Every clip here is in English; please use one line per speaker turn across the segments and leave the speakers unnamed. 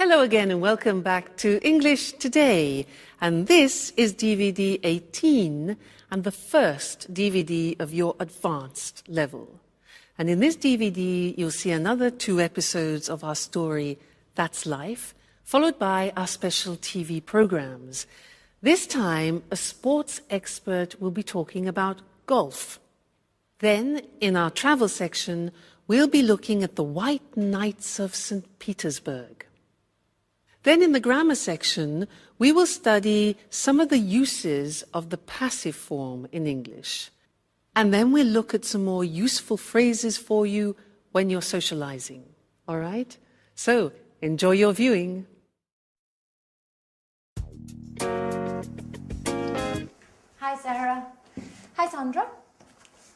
Hello again and welcome back to English Today. And this is DVD 18 and the first DVD of your advanced level. And in this DVD, you'll see another 2 episodes of our story, That's Life, followed by our special TV programs. This time, a sports expert will be talking about golf. Then, in our travel section, we'll be looking at the White Knights of St. Petersburg. Then in the grammar section, we will study some of the uses of the passive form in English. And then we'll look at some more useful phrases for you when you're socializing. All right? So, enjoy your viewing.
Hi, Sarah. Hi, Sandra.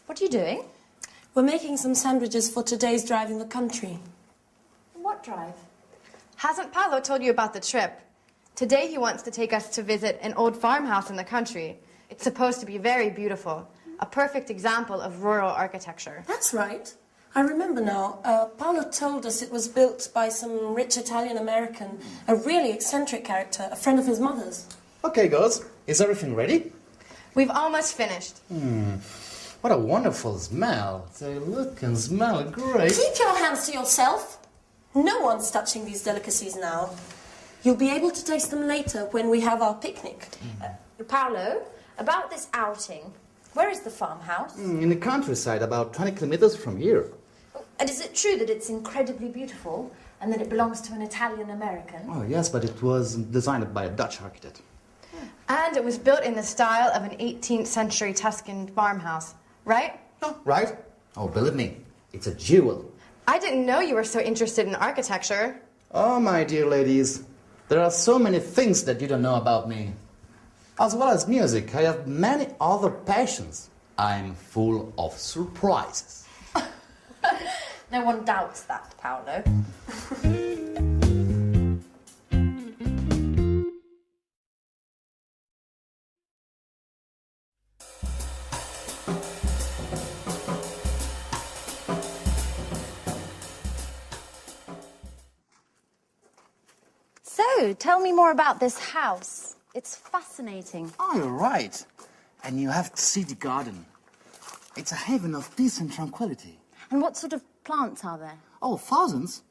What are you doing?
We're making some sandwiches for today's drive in the country.
What drive?
Hasn't Paolo told you about the trip? Today he wants to take us to visit an old farmhouse in the country. It's supposed to be very beautiful, a perfect example of rural architecture.
That's right. I remember now. Paolo told us it was built by some rich Italian-American, a really eccentric character, a friend of his mother's.
Okay, girls. Is everything ready?
We've almost finished.
What a wonderful smell. They look and smell great.
Keep your hands to yourself. No one's touching these delicacies now. You'll be able to taste them later when we have our picnic.
Paolo, about this outing, where is the farmhouse?
In the countryside, about 20 kilometers from here.
And is it true that it's incredibly beautiful and that it belongs to an Italian-American?
Oh, yes, but it was designed by a Dutch architect.
And it was built in the style of an 18th century Tuscan farmhouse, right?
Oh, right? Oh, believe me, it's a jewel.
I didn't know you were so interested in architecture.
Oh, my dear ladies, there are so many things that you don't know about me. As well as music, I have many other passions. I'm full of surprises.
No one doubts that, Paolo. So, tell me more about this house. It's fascinating.
Oh, you're right. And you have to see the garden. It's a haven of peace and tranquility.
And what sort of plants are there?
Oh, thousands.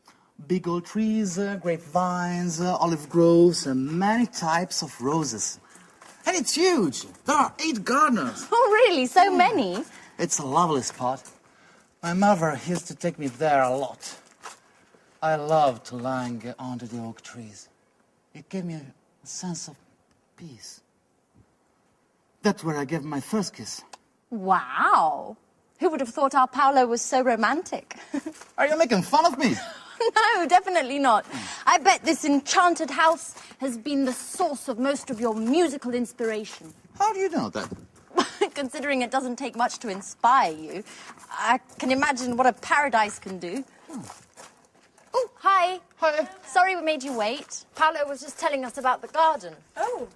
Big old trees, grapevines, olive groves, and many types of roses. And it's huge. There are 8 gardeners.
Oh, really? So many?
It's a lovely spot. My mother used to take me there a lot. I love to lie under the oak trees. It gave me a sense of peace. That's where I gave my first kiss.
Wow. Who would have thought our Paolo was so romantic?
Are you making fun of me?
No, definitely not. I bet this enchanted house has been the source of most of your musical inspiration.
How do you know that?
Considering it doesn't take much to inspire you, I can imagine what a paradise can do. Oh, hi.
Hi.
Sorry we made you wait. Paolo was just telling us about the garden.
Oh,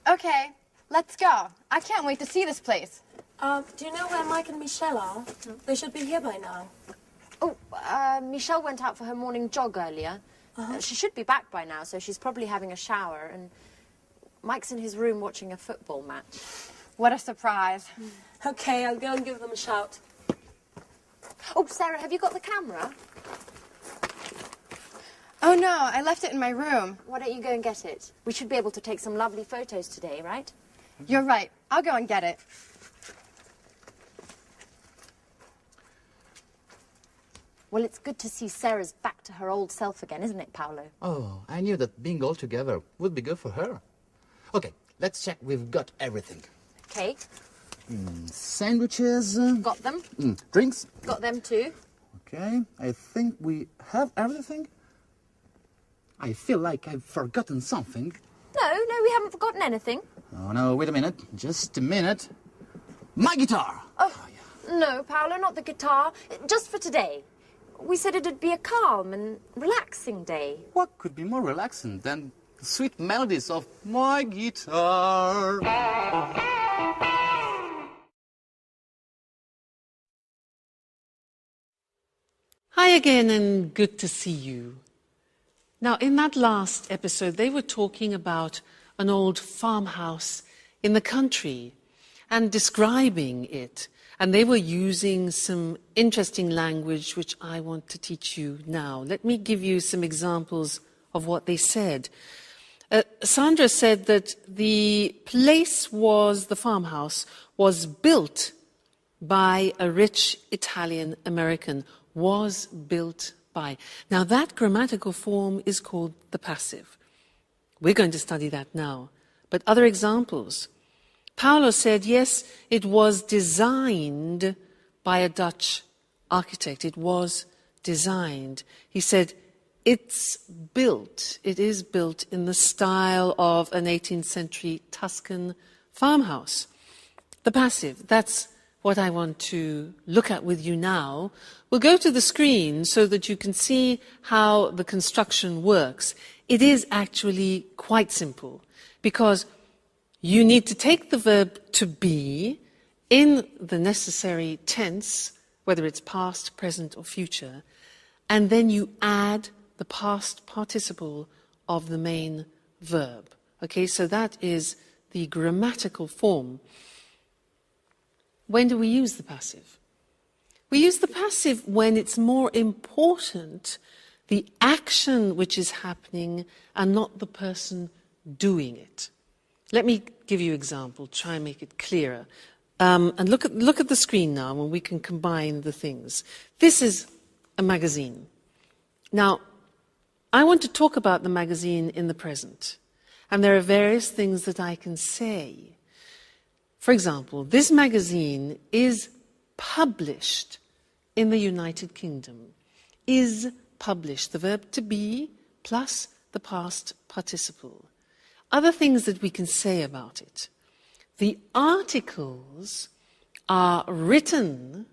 Okay, let's go. I can't wait to see this place.
do you know where Mike and Michelle are? They should be here by now.
Oh, Michelle went out for her morning jog earlier. She should be back by now, so she's probably having a shower. And Mike's in his room watching a football match.
What a surprise.
Okay, I'll go and give them a shout.
Oh, Sarah, have you got the camera?
Oh no, I left it in my room.
Why don't you go and get it? We should be able to take some lovely photos today, right?
You're right. I'll go and get it.
Well, it's good to see Sarah's back to her old self again, isn't it, Paolo?
Oh, I knew that being all together would be good for her. Okay, let's check we've got everything.
Okay,
Sandwiches.
got them.
Drinks.
Got them too.
Okay, I think we have everything. I feel like I've forgotten something.
No, we haven't forgotten anything.
Oh, no, wait a minute. Just a minute. My guitar!
No, Paolo, not the guitar. Just for today. We said it'd be a calm and relaxing day.
What could be more relaxing than the sweet melodies of my guitar?
Hi again and good to see you. Now, in that last episode, they were talking about an old farmhouse in the country and describing it. And they were using some interesting language which I want to teach you now. Let me give you some examples of what they said. Sandra said that the farmhouse was built by a rich Italian American, was built by. Now that grammatical form is called the passive. We're going to study that now. But other examples. Paolo said, yes, it was designed by a Dutch architect. It was designed. He said, it is built in the style of an 18th century Tuscan farmhouse. The passive, that's what I want to look at with you now. We'll go to the screen so that you can see how the construction works. It is actually quite simple because you need to take the verb to be in the necessary tense, whether it's past, present, or future, and then you add the past participle of the main verb. Okay, so that is the grammatical form. When do we use the passive? We use the passive when it's more important the action which is happening and not the person doing it. Let me give you an example, try and make it clearer. And look at the screen now and we can combine the things. This is a magazine. Now, I want to talk about the magazine in the present. And there are various things that I can say. For example, this magazine is published in the United Kingdom. Is published, the verb to be plus the past participle. Other things that we can say about it. The articles are written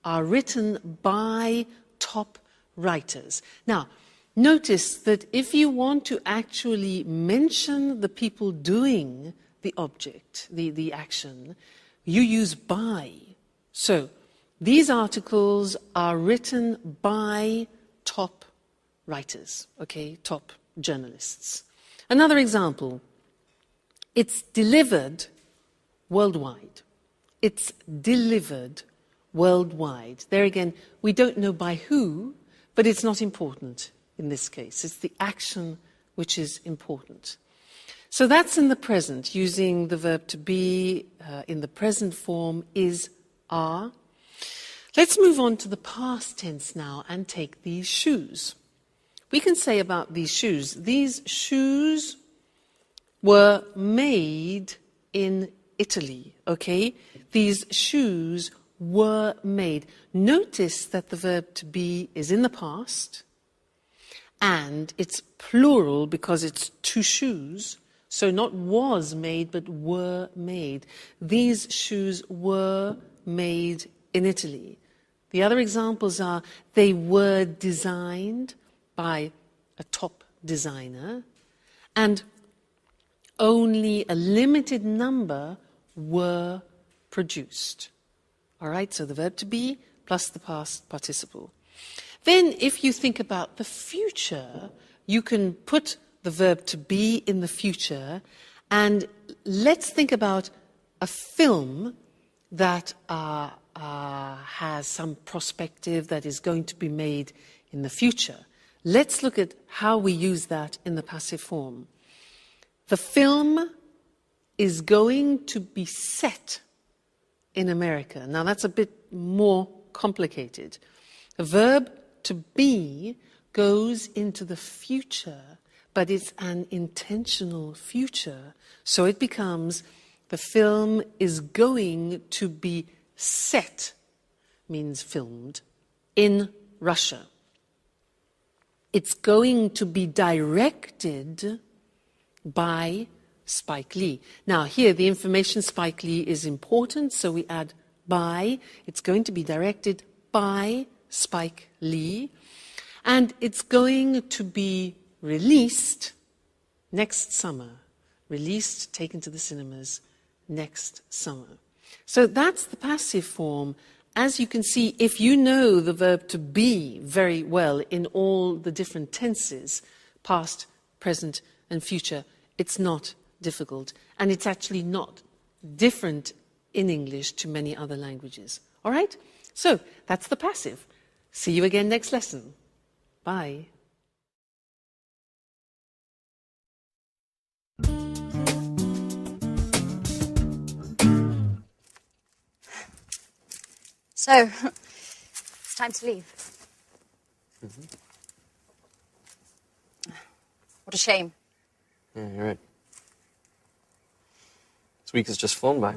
by top writers. Now, notice that if you want to actually mention the people doing the object, the action, you use by. So, these articles are written by top writers, okay, top journalists. Another example, it's delivered worldwide. It's delivered worldwide. There again, we don't know by who, but it's not important in this case. It's the action which is important. So that's in the present, using the verb to be in the present form is, are. Let's move on to the past tense now and take these shoes. We can say about these shoes were made in Italy, okay? These shoes were made. Notice that the verb to be is in the past, and it's plural because it's two shoes, so not was made, but were made. These shoes were made in Italy. The other examples are they were designed by a top designer, and only a limited number were produced. All right, so the verb to be plus the past participle. Then if you think about the future, you can put the verb to be in the future, and let's think about a film that has some perspective that is going to be made in the future. Let's look at how we use that in the passive form. The film is going to be set in America. Now that's a bit more complicated. The verb to be goes into the future, but it's an intentional future. So it becomes the film is going to be set, means filmed, in Russia. It's going to be directed by Spike Lee. Now here the information Spike Lee is important, so we add by. It's going to be directed by Spike Lee, and it's going to be released next summer. Released, taken to the cinemas next summer. So that's the passive form. As you can see, if you know the verb to be very well in all the different tenses, past, present, and future. It's not difficult, and it's actually not different in English to many other languages. All right? So that's the passive. See you again next lesson. Bye.
So, it's time to leave. What a shame.
Yeah, you're right. This week has just flown by.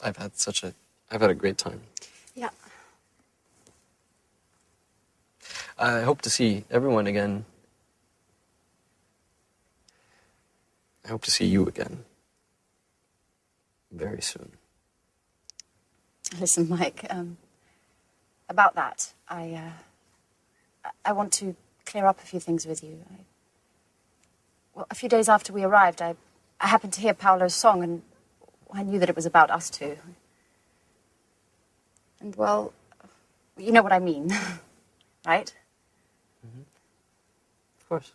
I've had a great time.
Yeah.
I hope to see everyone again. I hope to see you again. Very soon.
Listen, Mike, about that, I want to clear up a few things with you. Well, a few days after we arrived, I happened to hear Paolo's song, and I knew that it was about us two. And, well, you know what I mean, right?
Of course.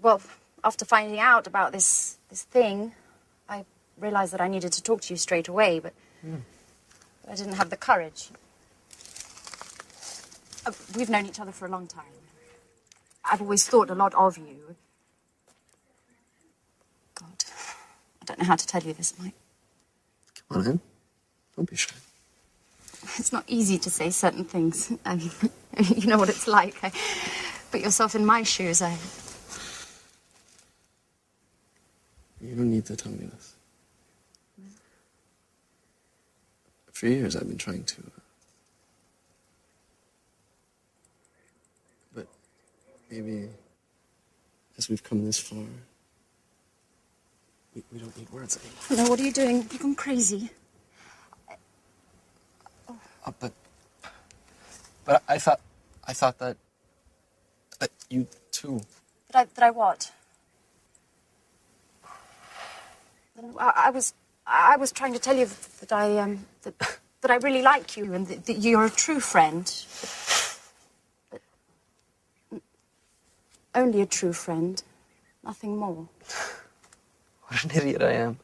Well, after finding out about this thing, I realized that I needed to talk to you straight away, but I didn't have the courage. We've known each other for a long time. I've always thought a lot of you. God, I don't know how to tell you this, Mike.
Come on in. Don't be shy.
It's not easy to say certain things. I mean, you know what it's like. Put yourself in my shoes.
You don't need to tell me this. For years, I've been trying to. But maybe as we've come this far, we don't need words anymore.
No, what are you doing? You've gone crazy.
But I thought that you too.
That I what? I was trying to tell you that I really like you and that you're a true friend. But only a true friend, nothing more.
What an idiot I am.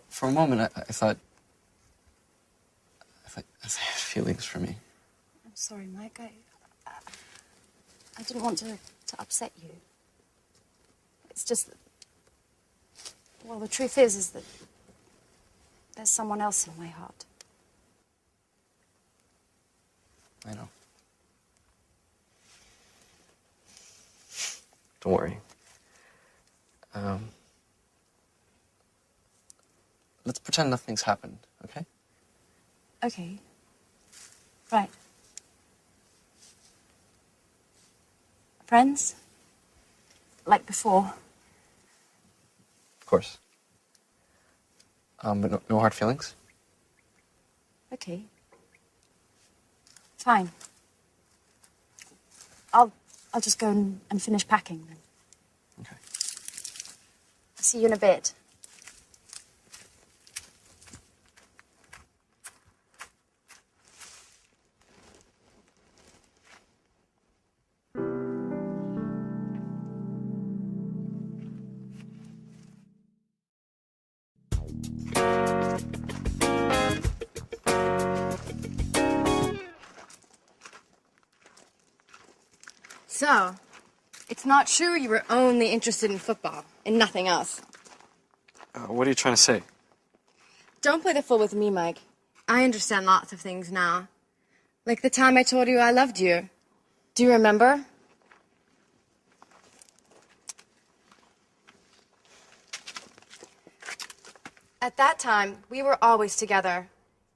For a moment, I thought you had feelings for me.
I'm sorry, Mike. I didn't want to upset you. It's just that, well, the truth is that there's someone else in my heart.
I know. Don't worry. Let's pretend nothing's happened, okay?
Okay. Right. Friends? Like before?
Of course. But no hard feelings?
Okay. Fine. I'll just go and finish packing then.
Okay.
I'll see you in a bit.
So, it's not true you were only interested in football and nothing else.
What are you trying to say?
Don't play the fool with me, Mike. I understand lots of things now. Like the time I told you I loved you. Do you remember? At that time, we were always together.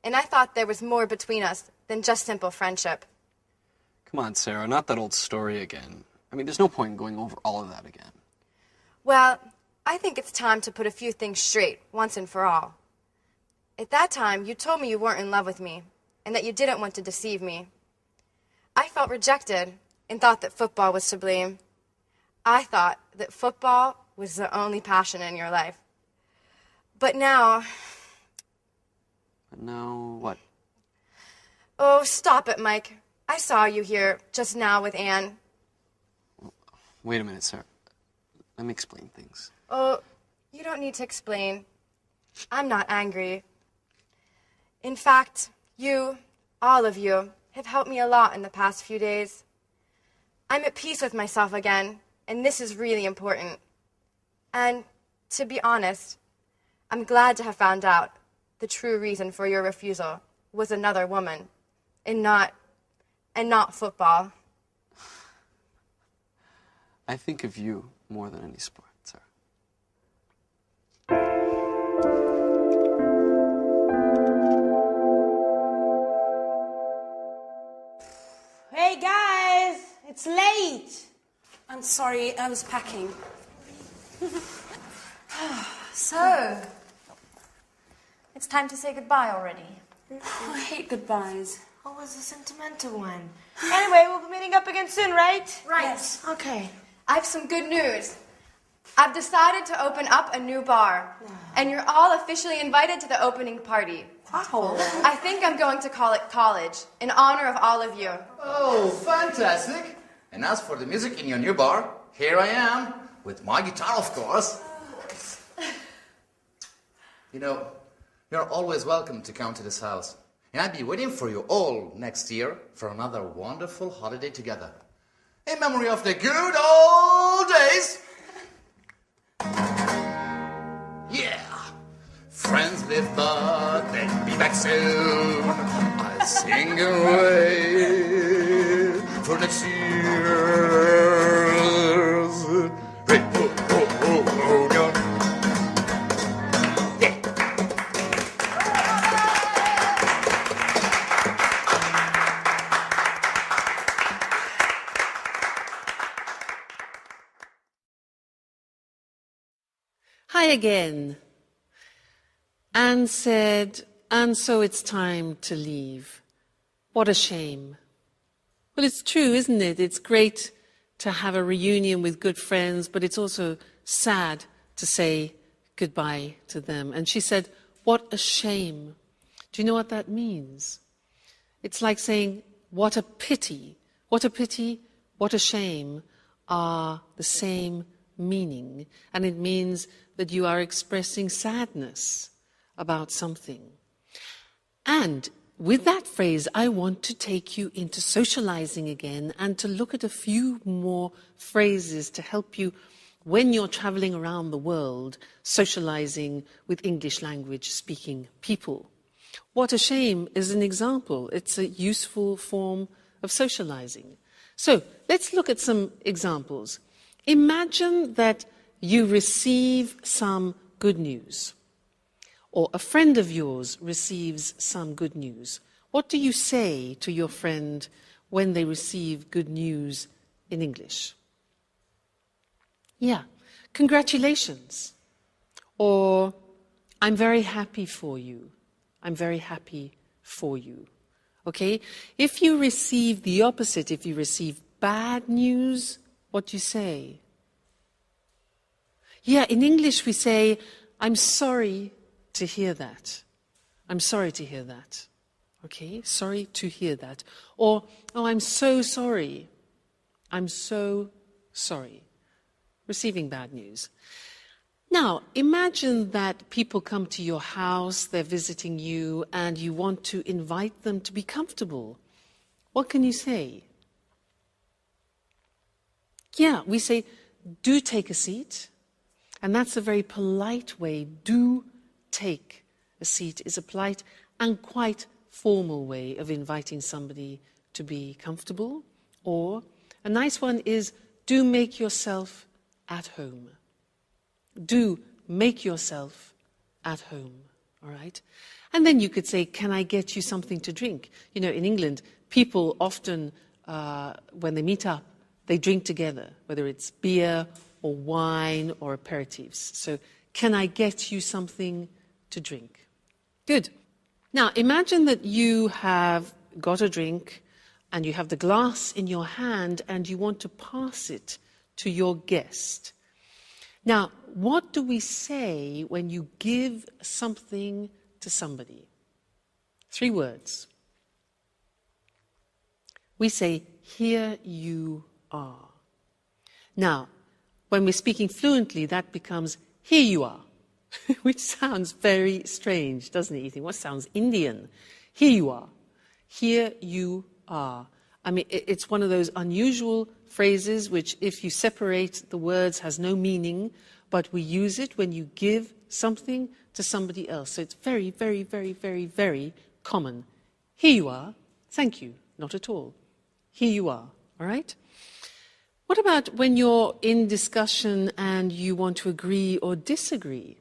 And I thought there was more between us than just simple friendship.
Come on, Sarah, not that old story again. I mean, there's no point in going over all of that again.
Well, I think it's time to put a few things straight, once and for all. At that time, you told me you weren't in love with me, and that you didn't want to deceive me. I felt rejected, and thought that football was to blame. I thought that football was the only passion in your life. But now...
But now what?
Oh, stop it, Mike. I saw you here just now with Anne.
Wait a minute, Sarah. Let me explain things.
Oh, you don't need to explain. I'm not angry. In fact, you, all of you, have helped me a lot in the past few days. I'm at peace with myself again, and this is really important. And, to be honest, I'm glad to have found out the true reason for your refusal was another woman, and not football.
I think of you more than any sport, Sarah.
Hey guys, it's late.
I'm sorry, I was packing.
So, it's time to say goodbye already.
Oh, I hate goodbyes.
Oh, it was a sentimental one. Anyway, we'll be meeting up again soon, right?
Right.
Yes.
Okay.
I have some good news. I've decided to open up a new bar, and you're all officially invited to the opening party.
Wow.
I think I'm going to call it College, in honor of all of you.
Oh, fantastic. And as for the music in your new bar, here I am, with my guitar, of course. You know, you're always welcome to come to this house. And I'll be waiting for you all next year for another wonderful holiday together. In memory of the good old days. Yeah. Friends live but they'll be back soon. I'll sing away for next year's. Hey, oh, oh, oh, oh, God.
Hi again. Anne said, and so it's time to leave. What a shame. Well, it's true, isn't it? It's great to have a reunion with good friends, but it's also sad to say goodbye to them. And she said, what a shame. Do you know what that means? It's like saying, what a pity. What a pity, what a shame are the same meaning. And it means that you are expressing sadness about something. And with that phrase, I want to take you into socializing again and to look at a few more phrases to help you when you're traveling around the world, socializing with English language speaking people. What a shame is an example. It's a useful form of socializing. So let's look at some examples. Imagine that you receive some good news, or a friend of yours receives some good news. What do you say to your friend when they receive good news in English? Yeah, congratulations. Or, I'm very happy for you. I'm very happy for you. Okay? If you receive the opposite, if you receive bad news, what do you say? Yeah, in English we say, I'm sorry to hear that. I'm sorry to hear that. Okay? Sorry to hear that. Or, oh, I'm so sorry. I'm so sorry. Receiving bad news. Now, imagine that people come to your house, they're visiting you, and you want to invite them to be comfortable. What can you say? Yeah, we say, do take a seat. And that's a very polite way. Do take a seat is a polite and quite formal way of inviting somebody to be comfortable. Or a nice one is, do make yourself at home. Do make yourself at home, all right? And then you could say, can I get you something to drink? You know, in England, people often, when they meet up, they drink together, whether it's beer or wine or aperitifs. So, can I get you something to drink? Good. Now, imagine that you have got a drink and you have the glass in your hand and you want to pass it to your guest. Now, what do we say when you give something to somebody? 3 words. we say, here you are. Now, when we're speaking fluently, that becomes, here you are, which sounds very strange, doesn't it? You think, what sounds Indian? Here you are. Here you are. I mean, it's one of those unusual phrases which, if you separate the words, has no meaning, but we use it when you give something to somebody else. So it's very, very, very, very, very common. Here you are. Thank you. Not at all. Here you are. All right? What about when you're in discussion and you want to agree or disagree?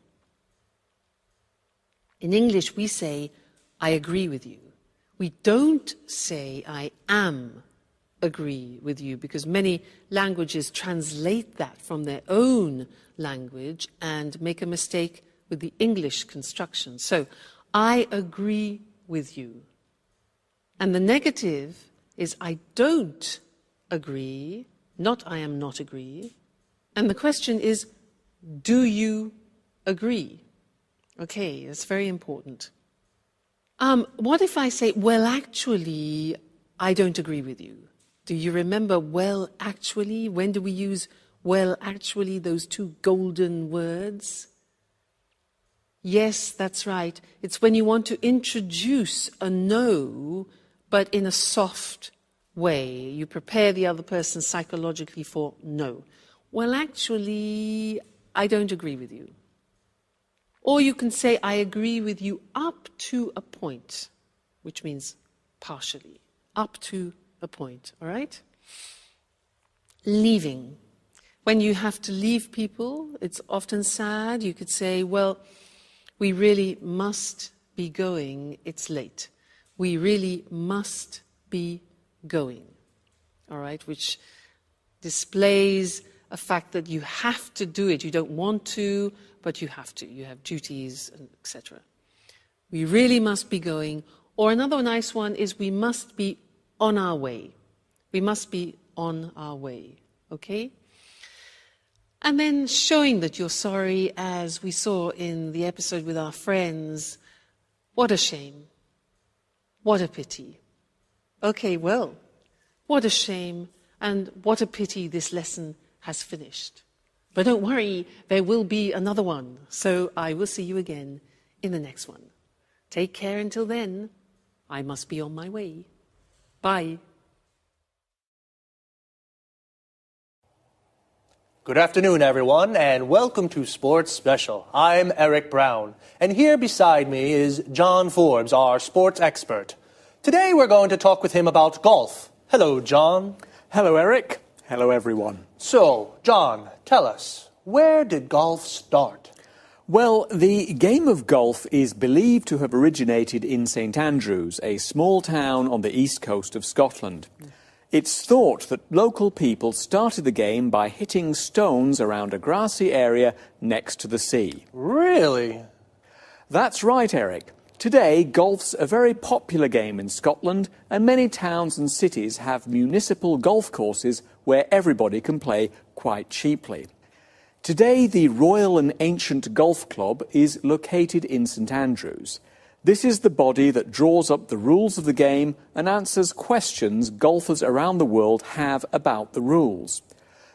In English, we say, I agree with you. We don't say, I am agree with you, because many languages translate that from their own language and make a mistake with the English construction. So, I agree with you. And the negative is, I don't agree, not I am not agree. And the question is, do you agree? Okay, that's very important. What if I say, well, actually, I don't agree with you? Do you remember well, actually? When do we use well, actually, those two golden words? Yes, that's right. It's when you want to introduce a no, but in a soft way. You prepare the other person psychologically for no. Well, actually, I don't agree with you. Or you can say, I agree with you up to a point, which means partially, up to a point, all right? Leaving. When you have to leave people, it's often sad. You could say, well, we really must be going, it's late. We really must be going, all right? Which displays a fact that you have to do it. You don't want to, but you have to. You have duties, etc. We really must be going. Or another nice one is, we must be on our way. We must be on our way, okay? And then showing that you're sorry, as we saw in the episode with our friends. What a shame. What a pity. Okay, well, what a shame and what a pity this lesson has finished. But don't worry, there will be another one. So I will see you again in the next one. Take care until then. I must be on my way. Bye.
Good afternoon, everyone, and welcome to Sports Special. I'm Eric Brown, and here beside me is John Forbes, our sports expert. Today we're going to talk with him about golf. Hello, John.
Hello, Eric. Hello, everyone.
So, John, tell us, where did golf start?
Well, the game of golf is believed to have originated in St Andrews, a small town on the east coast of Scotland. It's thought that local people started the game by hitting stones around a grassy area next to the sea.
Really?
That's right, Eric. Today, golf's a very popular game in Scotland, and many towns and cities have municipal golf courses where everybody can play quite cheaply. Today, the Royal and Ancient Golf Club is located in St Andrews. This is the body that draws up the rules of the game and answers questions golfers around the world have about the rules.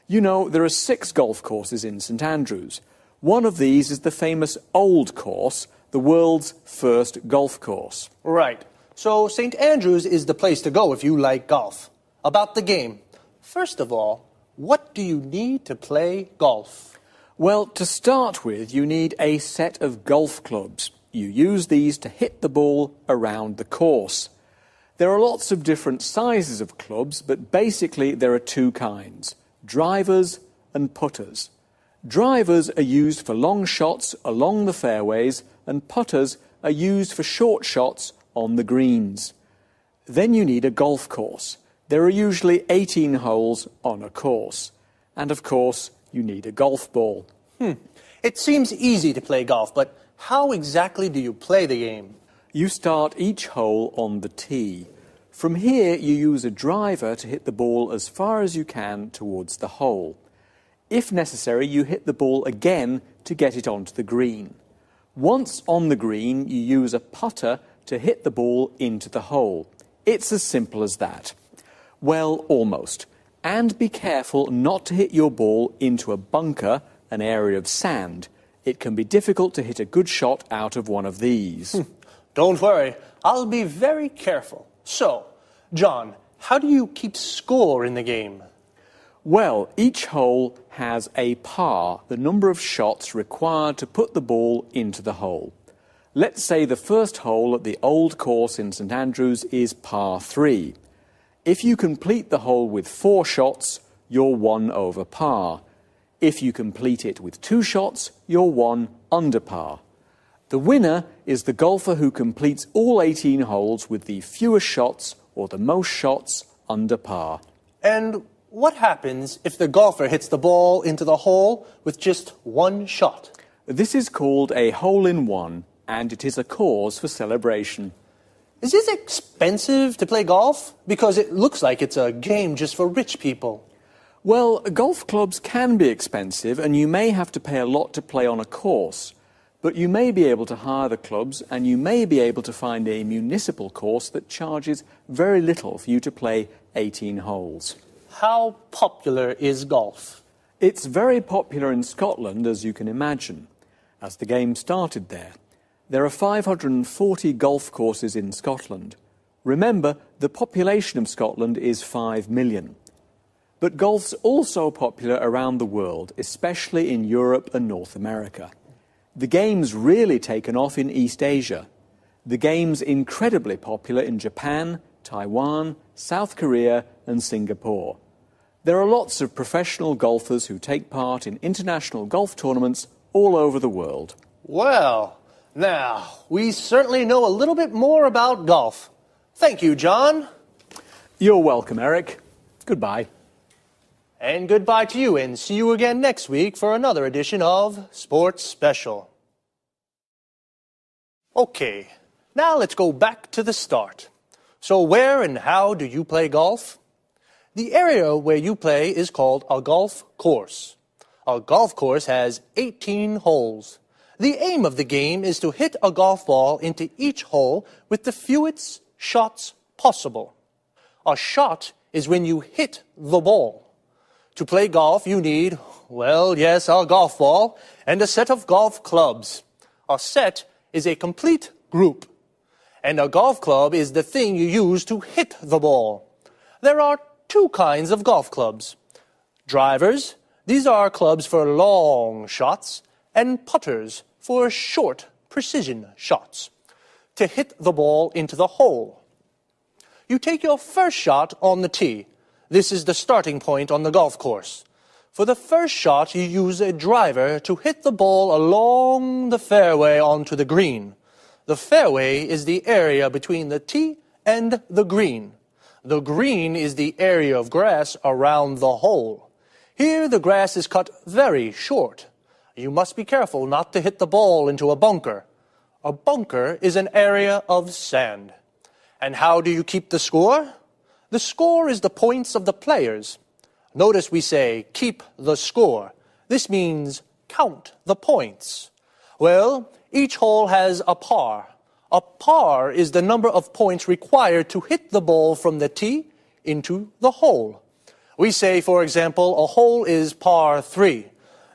You know, there are 6 golf courses in St Andrews. One of these is the famous Old Course, the world's first golf course.
Right. So St Andrews is the place to go if you like golf. About the game. First of all, what do you need to play golf?
Well, to start with, you need a set of golf clubs. You use these to hit the ball around the course. There are lots of different sizes of clubs, but basically there are 2 kinds, drivers and putters. Drivers are used for long shots along the fairways, and putters are used for short shots on the greens. Then you need a golf course. There are usually 18 holes on a course. And of course, you need a golf ball.
It seems easy to play golf, but how exactly do you play the game?
You start each hole on the tee. From here, you use a driver to hit the ball as far as you can towards the hole. If necessary, you hit the ball again to get it onto the green. Once on the green, you use a putter to hit the ball into the hole. It's as simple as that. Well, almost. And be careful not to hit your ball into a bunker, an area of sand. It can be difficult to hit a good shot out of one of these.
Don't worry, I'll be very careful. So, John, how do you keep score in the game?
Well, each hole has a par, the number of shots required to put the ball into the hole. Let's say the first hole at the old course in St Andrews is par 3. If you complete the hole with 4 shots, you're 1 over par. If you complete it with 2 shots, you're 1 under par. The winner is the golfer who completes all 18 holes with the fewest shots or the most shots under par.
And what happens if the golfer hits the ball into the hole with just 1 shot?
This is called a hole-in-one, and it is a cause for celebration.
Is it expensive to play golf? Because it looks like it's a game just for rich people.
Well, golf clubs can be expensive, and you may have to pay a lot to play on a course. But you may be able to hire the clubs, and you may be able to find a municipal course that charges very little for you to play 18 holes.
How popular is golf?
It's very popular in Scotland, as you can imagine, as the game started there. There are 540 golf courses in Scotland. Remember, the population of Scotland is 5 million. But golf's also popular around the world, especially in Europe and North America. The game's really taken off in East Asia. The game's incredibly popular in Japan, Taiwan, South Korea and Singapore. There are lots of professional golfers who take part in international golf tournaments all over the world.
Well, now, we certainly know a little bit more about golf. Thank you, John.
You're welcome, Eric. Goodbye.
And goodbye to you, and see you again next week for another edition of Sports Special. Okay, now let's go back to the start. So where and how do you play golf? The area where you play is called a golf course. A golf course has 18 holes. The aim of the game is to hit a golf ball into each hole with the fewest shots possible. A shot is when you hit the ball. To play golf, you need, well, yes, a golf ball and a set of golf clubs. A set is a complete group, and a golf club is the thing you use to hit the ball. There are 2 kinds of golf clubs. Drivers, these are clubs for long shots, and putters for short precision shots, to hit the ball into the hole. You take your first shot on the tee. This is the starting point on the golf course. For the first shot, you use a driver to hit the ball along the fairway onto the green. The fairway is the area between the tee and the green. The green is the area of grass around the hole. Here, the grass is cut very short. You must be careful not to hit the ball into a bunker. A bunker is an area of sand. And how do you keep the score? The score is the points of the players. Notice we say, keep the score. This means count the points. Well, each hole has a par. A par is the number of points required to hit the ball from the tee into the hole. We say, for example, a hole is par 3.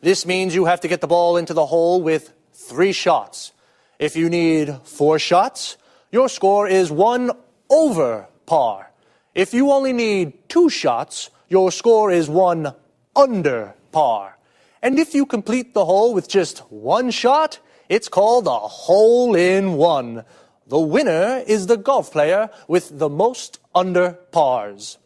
This means you have to get the ball into the hole with 3 shots. If you need 4 shots, your score is 1 over par. If you only need 2 shots, your score is 1 under par. And if you complete the hole with just 1 shot, it's called a hole-in-one. The winner is the golf player with the most under pars.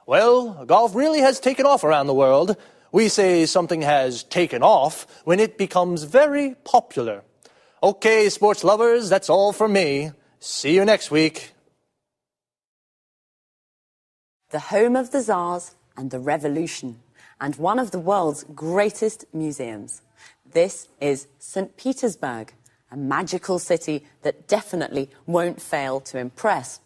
Well, golf really has taken off around the world. We say something has taken off when it becomes very popular. Okay, sports lovers, that's all from me. See you next week.
The home of the Tsars and the Revolution, and one of the world's greatest museums. This is St. Petersburg, a magical city that definitely won't fail to impress.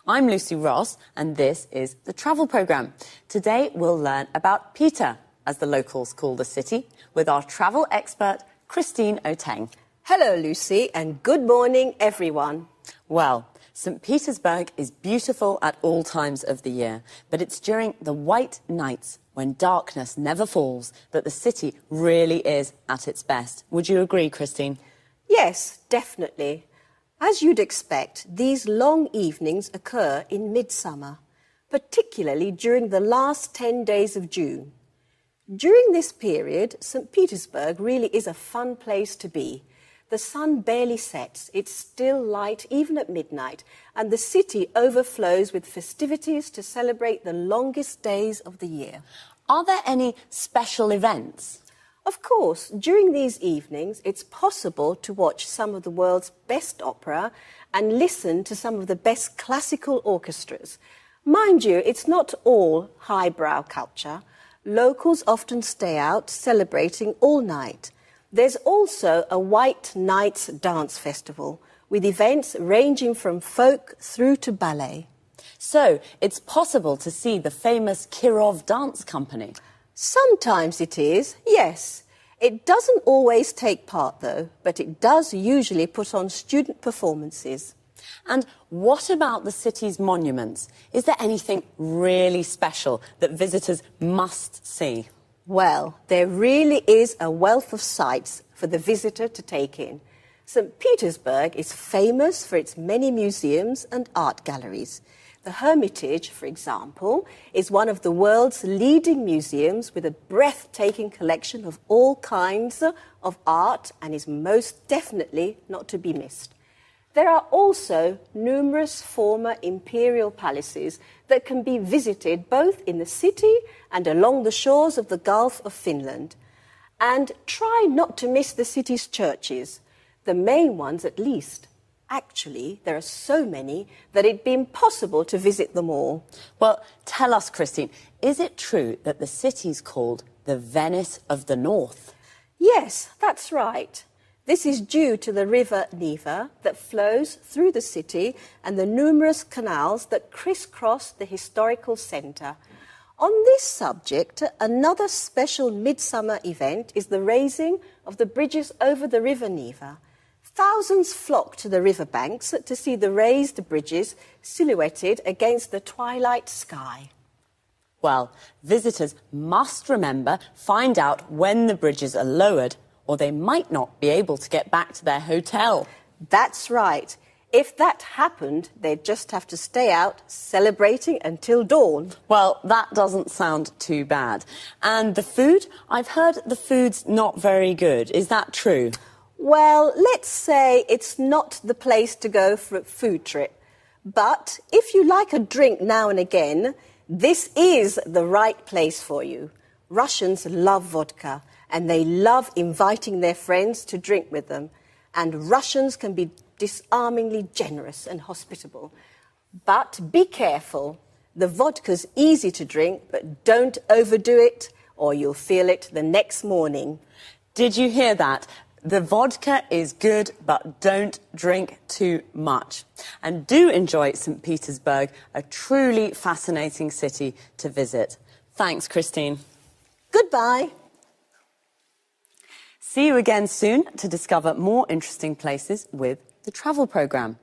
I'm Lucy Ross, and this is the travel programme. Today we'll learn about Peter, as the locals call the city, with our travel expert, Christine Oteng.
Hello, Lucy, and good morning, everyone.
Well, St. Petersburg is beautiful at all times of the year, but it's during the white nights when darkness never falls that the city really is at its best. Would you agree, Christine?
Yes, definitely. As you'd expect, these long evenings occur in midsummer, particularly during the last 10 days of June. During this period, St. Petersburg really is a fun place to be. The sun barely sets, it's still light even at midnight, and the city overflows with festivities to celebrate the longest days of the year.
Are there any special events?
Of course, during these evenings, it's possible to watch some of the world's best opera and listen to some of the best classical orchestras. Mind you, it's not all highbrow culture. Locals often stay out celebrating all night. There's also a White Nights Dance Festival, with events ranging from folk through to ballet.
So, it's possible to see the famous Kirov Dance Company?
Sometimes it is, yes. It doesn't always take part, though, but it does usually put on student performances.
And what about the city's monuments? Is there anything really special that visitors must see?
Well, there really is a wealth of sights for the visitor to take in. St. Petersburg is famous for its many museums and art galleries. The Hermitage, for example, is one of the world's leading museums with a breathtaking collection of all kinds of art and is most definitely not to be missed. There are also numerous former imperial palaces that can be visited both in the city and along the shores of the Gulf of Finland. And try not to miss the city's churches, the main ones at least. Actually, there are so many that it'd be impossible to visit them all.
Well, tell us, Christine, is it true that the city's called the Venice of the North?
Yes, that's right. This is due to the river Neva that flows through the city and the numerous canals that crisscross the historical centre. On this subject, another special midsummer event is the raising of the bridges over the river Neva. Thousands flock to the riverbanks to see the raised bridges silhouetted against the twilight sky.
Well, visitors must find out when the bridges are lowered, or they might not be able to get back to their hotel.
That's right. If that happened, they'd just have to stay out celebrating until dawn.
Well, that doesn't sound too bad. And the food? I've heard the food's not very good. Is that true?
Well, let's say it's not the place to go for a food trip. But if you like a drink now and again, this is the right place for you. Russians love vodka, and they love inviting their friends to drink with them. And Russians can be disarmingly generous and hospitable. But be careful. The vodka's easy to drink, but don't overdo it, or you'll feel it the next morning.
Did you hear that? The vodka is good, but don't drink too much. And do enjoy St. Petersburg, a truly fascinating city to visit. Thanks, Christine.
Goodbye.
See you again soon to discover more interesting places with the travel programme.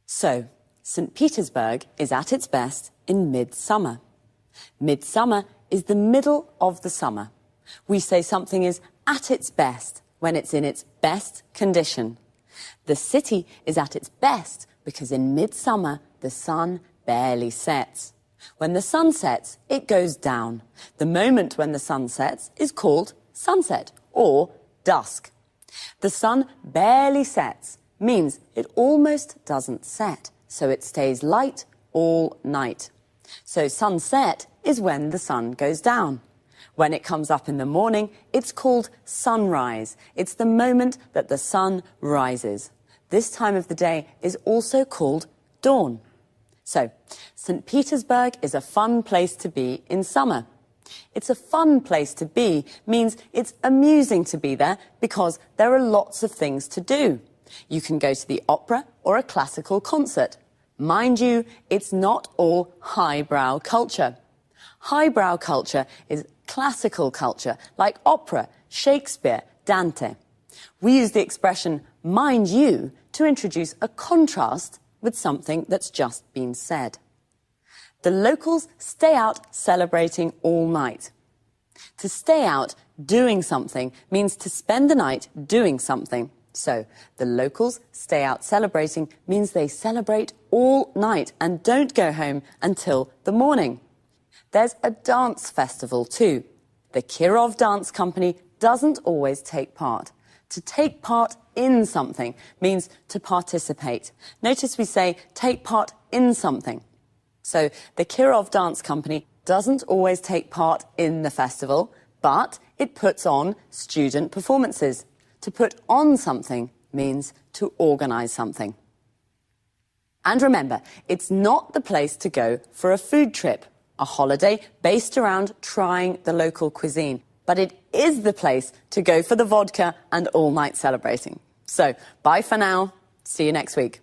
So, St. Petersburg is at its best in midsummer. Midsummer is the middle of the summer. We say something is at its best when it's in its best condition. The city is at its best because in midsummer the sun barely sets. When the sun sets, it goes down. The moment when the sun sets is called sunset or dusk. The sun barely sets means it almost doesn't set, so it stays light all night. So sunset is when the sun goes down. When it comes up in the morning, it's called sunrise. It's the moment that the sun rises. This time of the day is also called dawn. So, St. Petersburg is a fun place to be in summer. It's a fun place to be means it's amusing to be there because there are lots of things to do. You can go to the opera or a classical concert. Mind you, it's not all highbrow culture. Highbrow culture is classical culture, like opera, Shakespeare, Dante. We use the expression mind you to introduce a contrast with something that's just been said. The locals stay out celebrating all night. To stay out doing something means to spend the night doing something. So, the locals stay out celebrating means they celebrate all night and don't go home until the morning. There's a dance festival too. The Kirov Dance Company doesn't always take part. To take part in something means to participate. Notice we say take part in something. So, the Kirov Dance Company doesn't always take part in the festival, but it puts on student performances. To put on something means to organise something. And remember, it's not the place to go for a food trip, a holiday based around trying the local cuisine. But it is the place to go for the vodka and all-night celebrating. So, bye for now. See you next week.